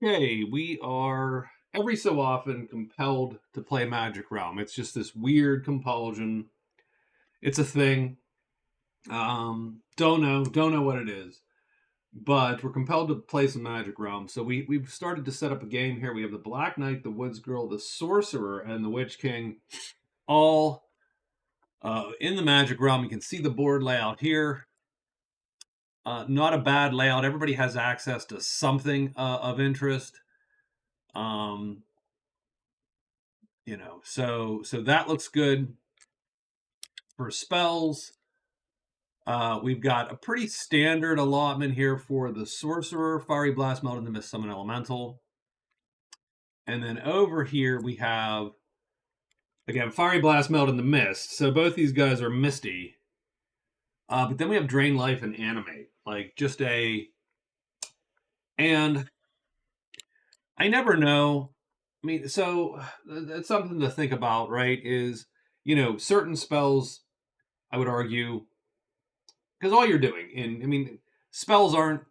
Okay, we are every so often compelled to play Magic Realm. It's just this weird compulsion. It's a thing. Don't know what it is, but we're compelled to play some Magic Realm. So we've started to set up a game here. We have the Black Knight, the WGirl, the Sorcerer, and the WitchKing, all in the Magic Realm. You can see the board layout here. Not a bad layout. Everybody has access to something of interest. Um, so that looks good. For spells, we've got a pretty standard allotment here for the Sorcerer: Fiery Blast, Melt in the Mist, Summon Elemental. And then over here we have, again, Fiery Blast, Melt in the Mist. So both these guys are misty. But then we have Drain Life and Animate. And I never know. I mean, so that's something to think about, right? Is, certain spells, I would argue, because all you're doing spells aren't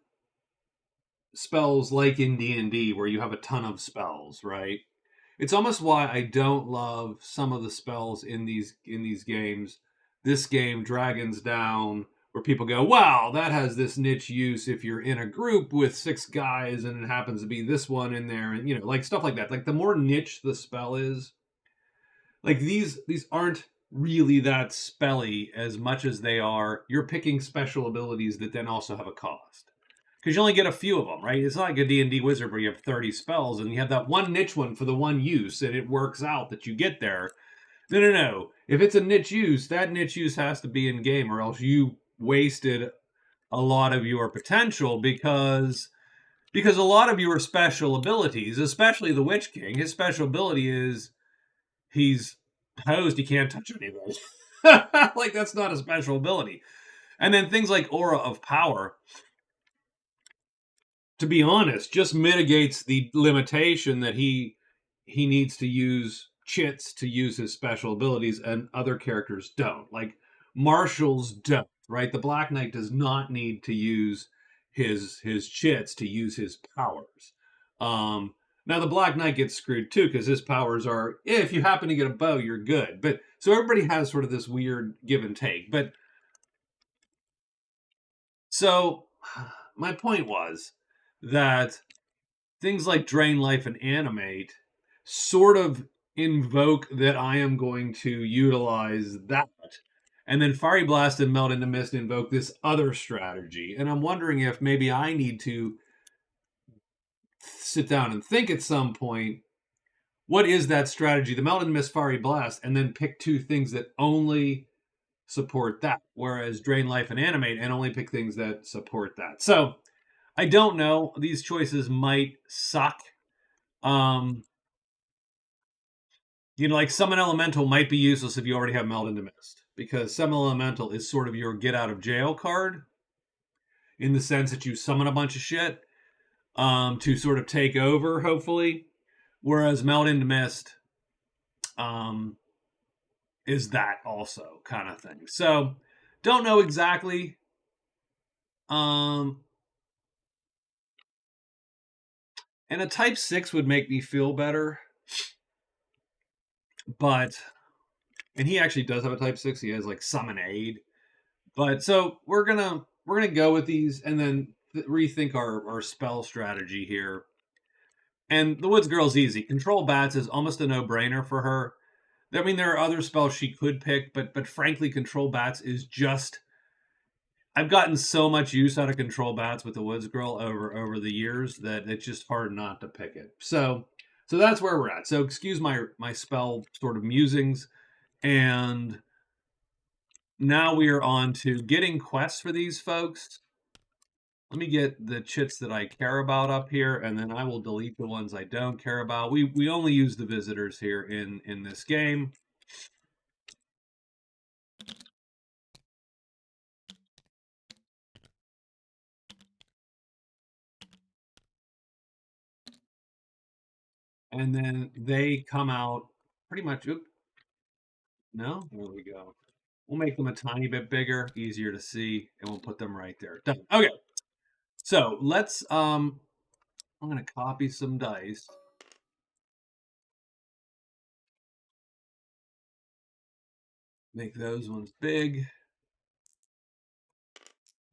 spells like in D&D where you have a ton of spells, right? It's almost why I don't love some of the spells in these games. This game, Dragons Down, where people go, wow, that has this niche use if you're in a group with 6 guys and it happens to be this one in there, and like stuff like that. Like the more niche the spell is, like these aren't really that spelly as much as they are you're picking special abilities that then also have a cost, because you only get a few of them, right? It's not like a D&D wizard where you have 30 spells and you have that one niche one for the one use and it works out that you get there. No. If it's a niche use, that niche use has to be in game, or else you wasted a lot of your potential, because a lot of your special abilities, especially the WitchKing, his special ability is he's hosed, he can't touch anything. Like, that's not a special ability. And then things like Aura of Power, to be honest, just mitigates the limitation that he needs to use chits to use his special abilities, and other characters don't. Like marshals don't, right? The Black Knight does not need to use his chits to use his powers. Now the Black Knight gets screwed too, because his powers are, if you happen to get a bow, you're good. But so everybody has sort of this weird give and take. But so my point was that things like Drain Life and Animate sort of invoke that I am going to utilize that. And then Fiery Blast and Melt into Mist invoke this other strategy. And I'm wondering if maybe I need to sit down and think at some point, what is that strategy? The Melt into Mist, Fiery Blast, and then pick 2 things that only support that. Whereas Drain Life and Animate, and only pick things that support that. So I don't know. These choices might suck. Like Summon Elemental might be useless if you already have Meld into Mist, because Summon Elemental is sort of your get out of jail card, in the sense that you summon a bunch of shit to sort of take over, hopefully. Whereas Meld into Mist is that also kind of thing. So don't know exactly. And a type 6 would make me feel better. And he actually does have a type 6. He has like Summon Aid. But so we're gonna go with these, and then rethink our spell strategy here. And the WGirl's easy. Control Bats is almost a no-brainer for her. I mean, there are other spells she could pick, but frankly, Control Bats is just... I've gotten so much use out of Control Bats with the WGirl over the years that it's just hard not to pick it. So that's where we're at. So excuse my spell sort of musings. And now we are on to getting quests for these folks. Let me get the chits that I care about up here, and then I will delete the ones I don't care about. We only use the visitors here in this game. And then they come out pretty much... No? There we go. We'll make them a tiny bit bigger, easier to see, and we'll put them right there. Done. Okay. So let's I'm going to copy some dice. Make those ones big.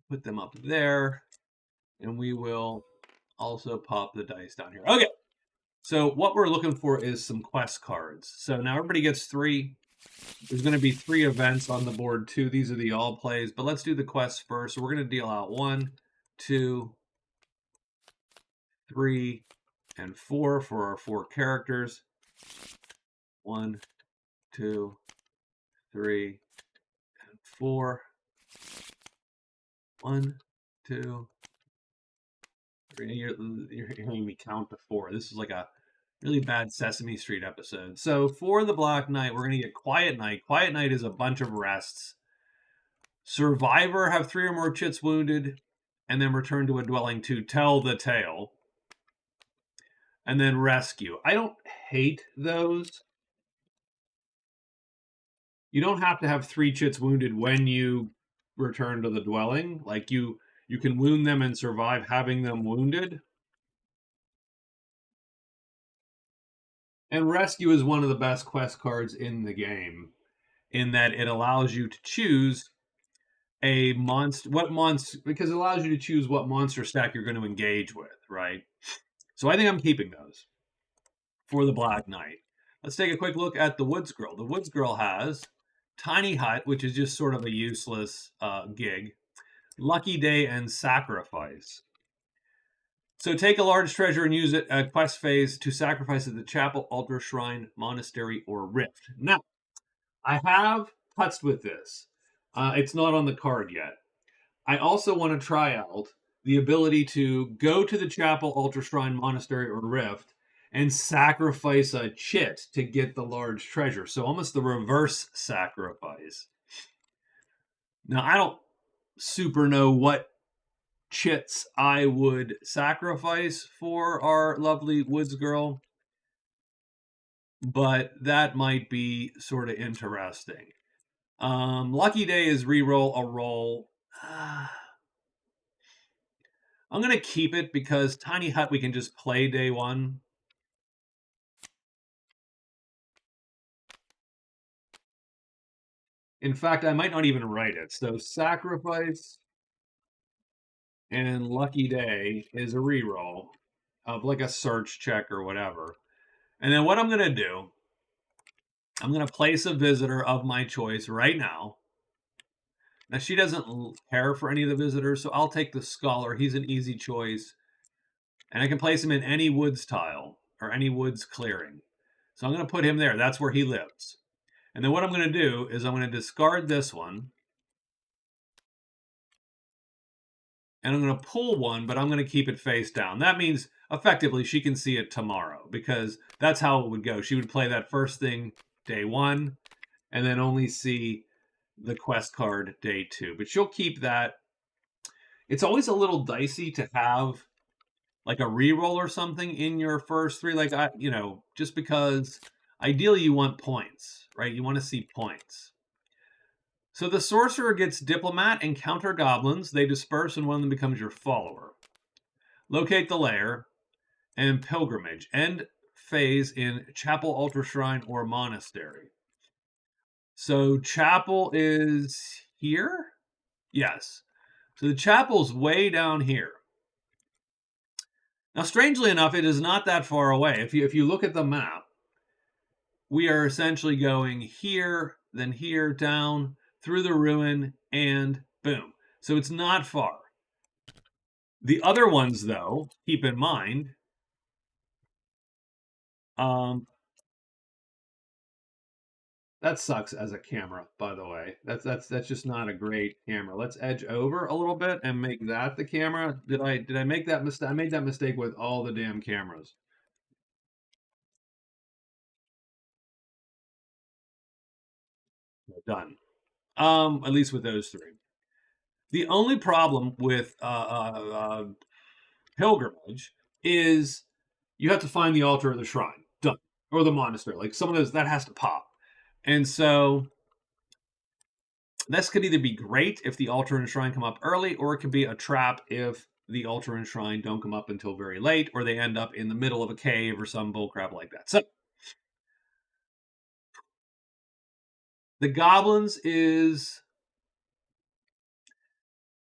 Put them up there. And we will also pop the dice down here. Okay. So what we're looking for is some quest cards. So now everybody gets 3. There's going to be 3 events on the board too. These are the all plays, but let's do the quests first. So we're going to deal out 1, 2, 3, and 4 for our 4 characters. 1, 2, 3, and 4. 1, 2, 3. You're hearing me count to 4. This is like a really bad Sesame Street episode. So for the Black Knight, we're going to get Quiet Knight. Quiet Knight is a bunch of rests. Survivor, have 3 or more chits wounded, and then return to a dwelling to tell the tale. And then rescue. I don't hate those. You don't have to have 3 chits wounded when you return to the dwelling. Like you can wound them and survive having them wounded. And rescue is one of the best quest cards in the game, in that it allows you to choose a monster, because it allows you to choose what monster stack you're going to engage with, right? So I think I'm keeping those for the Black Knight. Let's take a quick look at the WGirl. The WGirl has Tiny Hut, which is just sort of a useless gig, Lucky Day, and Sacrifice. So take a large treasure and use it at quest phase to sacrifice at the chapel, altar, shrine, monastery, or rift. Now, I have putzed with this. It's not on the card yet. I also want to try out the ability to go to the chapel, altar, shrine, monastery, or rift and sacrifice a chit to get the large treasure. So almost the reverse sacrifice. Now, I don't super know what chits I would sacrifice for our lovely WGirl, but that might be sort of interesting. Lucky Day is reroll a roll. I'm going to keep it because Tiny Hut we can just play day 1. In fact, I might not even write it. So Sacrifice and Lucky Day is a reroll of like a search check or whatever. And then what I'm going to do, I'm going to place a visitor of my choice right now. Now, she doesn't care for any of the visitors, so I'll take the Scholar. He's an easy choice. And I can place him in any woods tile or any woods clearing. So I'm going to put him there. That's where he lives. And then what I'm going to do is I'm going to discard this one. And I'm going to pull one, but I'm going to keep it face down. That means, effectively, she can see it tomorrow, because that's how it would go. She would play that first thing day 1, and then only see the quest card day 2. But she'll keep that. It's always a little dicey to have like a reroll or something in your first 3. Like, just because ideally you want points, right? You want to see points. So the Sorcerer gets Diplomat and Counter Goblins. They disperse and one of them becomes your follower. Locate the Lair and Pilgrimage. End phase in Chapel, Altar, Shrine, or Monastery. So Chapel is here? Yes. So the Chapel's way down here. Now, strangely enough, it is not that far away. If you look at the map, we are essentially going here, then here, down, through the ruin, and boom. So it's not far. The other ones, though, keep in mind, that sucks as a camera, by the way. That's just not a great camera. Let's edge over a little bit and make that the camera. Did I make that mistake? I made that mistake with all the damn cameras. Done. At least with those 3. The only problem with Pilgrimage is you have to find the altar or the shrine. Done. Or the monastery. Like some of those, that has to pop. And so this could either be great if the altar and shrine come up early, or it could be a trap if the Ultra Enshrine don't come up until very late, or they end up in the middle of a cave or some bullcrap like that. So the Goblins is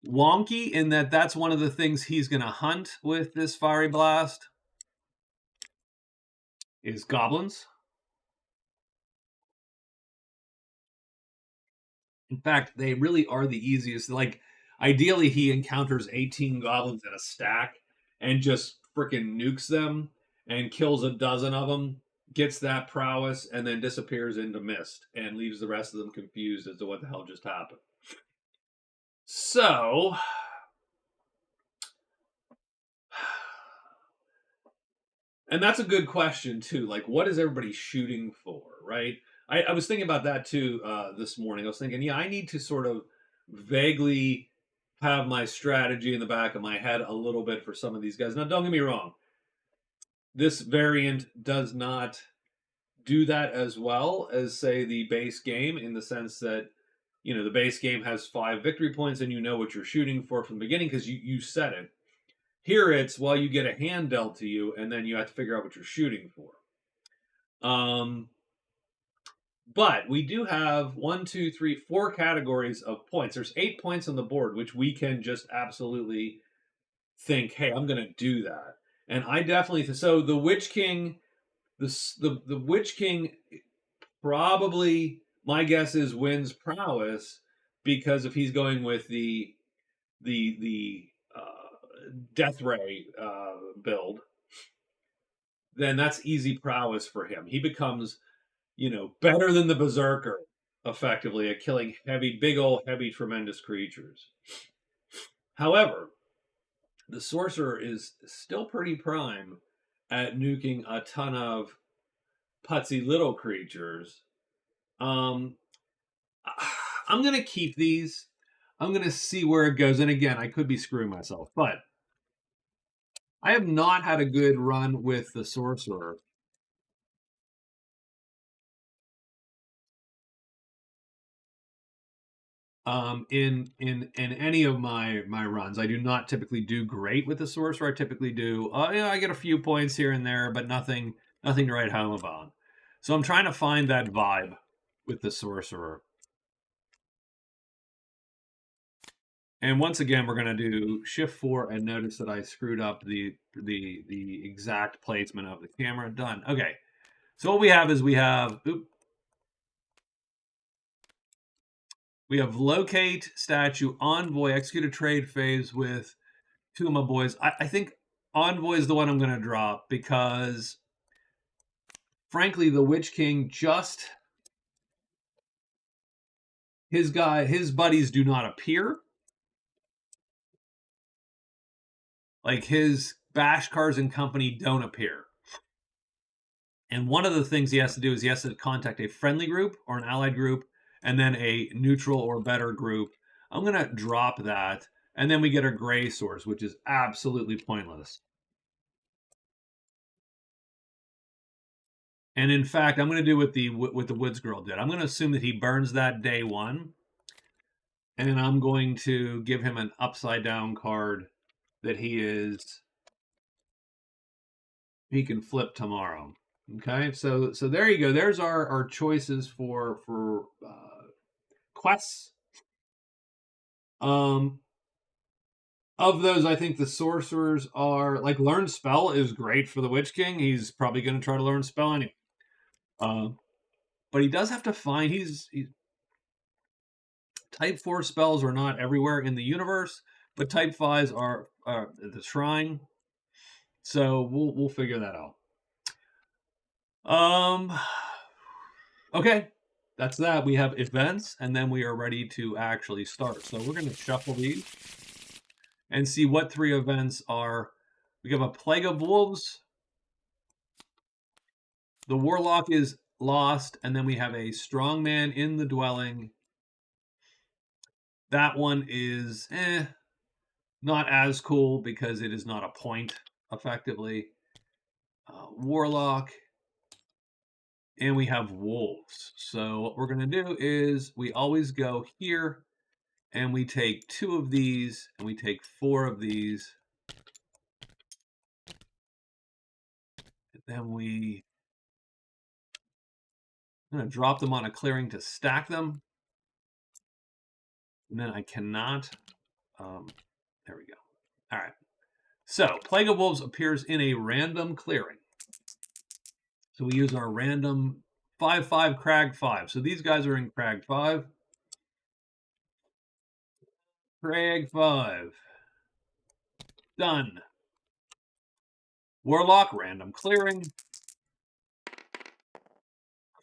wonky in that that's one of the things he's going to hunt with this Fiery Blast is goblins. In fact, they really are the easiest. Like, ideally, he encounters 18 goblins in a stack and just freaking nukes them and kills a dozen of them, gets that prowess, and then disappears into mist and leaves the rest of them confused as to what the hell just happened. So, and that's a good question too. Like, what is everybody shooting for, right? I was thinking about that too this morning. I was thinking, yeah, I need to sort of vaguely have my strategy in the back of my head a little bit for some of these guys. Now, don't get me wrong. This variant does not do that as well as, say, the base game, in the sense that, you know, the base game has 5 victory points and you know what you're shooting for from the beginning because you set it. Here it's, well, you get a hand dealt to you, and then you have to figure out what you're shooting for. But we do have 1, 2, 3, 4 categories of points. There's 8 points on the board, which we can just absolutely think, hey, I'm going to do that. And I definitely, so the Witch King, the Witch King probably, my guess is, wins prowess, because if he's going with the Death Ray build, then that's easy prowess for him. He becomes, you know, better than the Berserker, effectively, at killing heavy, big old, heavy, tremendous creatures. However, the Sorcerer is still pretty prime at nuking a ton of putsy little creatures. I'm going to keep these. I'm going to see where it goes. And again, I could be screwing myself, but I have not had a good run with the Sorcerer. In any of my runs, I do not typically do great with the Sorcerer. I typically do, I get a few points here and there, but nothing to write home about. So I'm trying to find that vibe with the Sorcerer. And once again, we're going to do Shift 4 and notice that I screwed up the exact placement of the camera. Done. Okay. So what we have is we have locate, statue, envoy, execute a trade phase with 2 of my boys. I think envoy is the one I'm going to drop because, frankly, the Witch King just, his buddies do not appear. Like, his Bashkars and company don't appear. And one of the things he has to do is he has to contact a friendly group or an allied group, and then a neutral or better group. I'm going to drop that, and then we get our gray source, which is absolutely pointless. And in fact, I'm going to do what the WGirl did. I'm going to assume that he burns that day 1, and I'm going to give him an upside down card that he can flip tomorrow. Okay, so there you go. There's our choices for quests. Of those, I think the sorcerers are, like, learn spell is great for the Witch King. He's probably going to try to learn spell anyway. But he does have to find, he's type 4 spells are not everywhere in the universe, but type 5s are at the shrine. So we'll figure that out. Okay, that's that. We have events, and then we are ready to actually start. So we're going to shuffle these and see what 3 events are. We have a Plague of Wolves. The Warlock is lost, and then we have a Strongman in the Dwelling. That one is not as cool because it is not a point, effectively. Warlock. And we have wolves. So what we're going to do is we always go here, and we take 2 of these, and we take 4 of these. Then I'm going to drop them on a clearing to stack them. And then I cannot. There we go. All right. So Plague of Wolves appears in a random clearing. So we use our random 5/5 Crag 5. So these guys are in Crag 5. Crag 5. Done. Warlock, random clearing.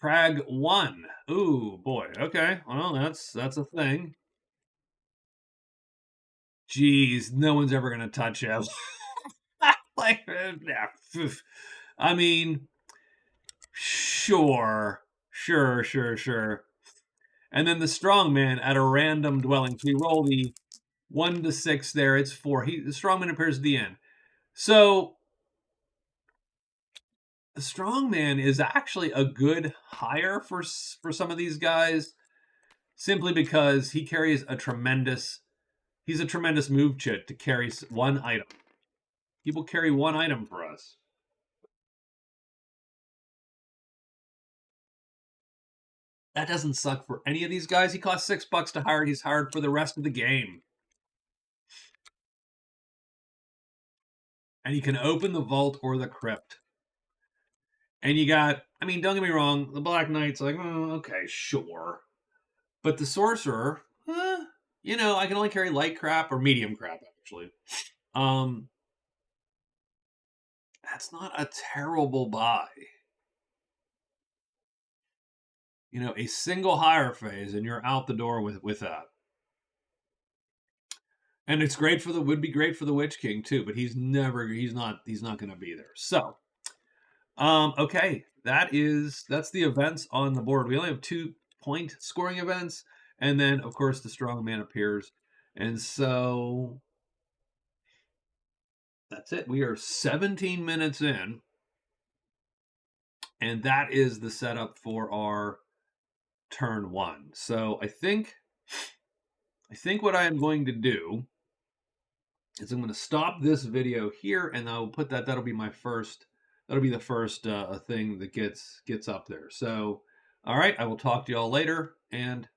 Crag 1. Ooh, boy. Okay. Well, that's a thing. Jeez, no one's ever going to touch him. Like, I mean, sure. And then the strongman at a random dwelling. So you roll the 1 to 6 there. It's 4. The strongman appears at the end. So the strongman is actually a good hire for some of these guys, simply because he carries a tremendous. He's a tremendous move chit to carry one item. He will carry one item for us. That doesn't suck for any of these guys. He costs $6 to hire. He's hired for the rest of the game. And you can open the vault or the crypt. And you got, I mean, don't get me wrong, the Black Knight's like, oh, okay, sure. But the Sorcerer, you know, I can only carry light crap or medium crap, actually. That's not a terrible buy. You know, a single hire phase and you're out the door with that. And it's great for would be great for the WGing too, but he's not going to be there. So, okay, that's the events on the board. We only have 2-point scoring events, and then of course the strongman appears, and so that's it. We are 17 minutes in, and that is the setup for our turn 1. So I think what I am going to do is I'm going to stop this video here, and I'll put that'll be my first. That'll be the first thing that gets up there. So, all right, I will talk to y'all later, and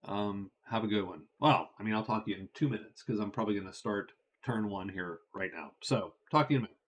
have a good one. Well, I mean, I'll talk to you in 2 minutes because I'm probably going to start turn 1 here right now. So, talk to you in a minute.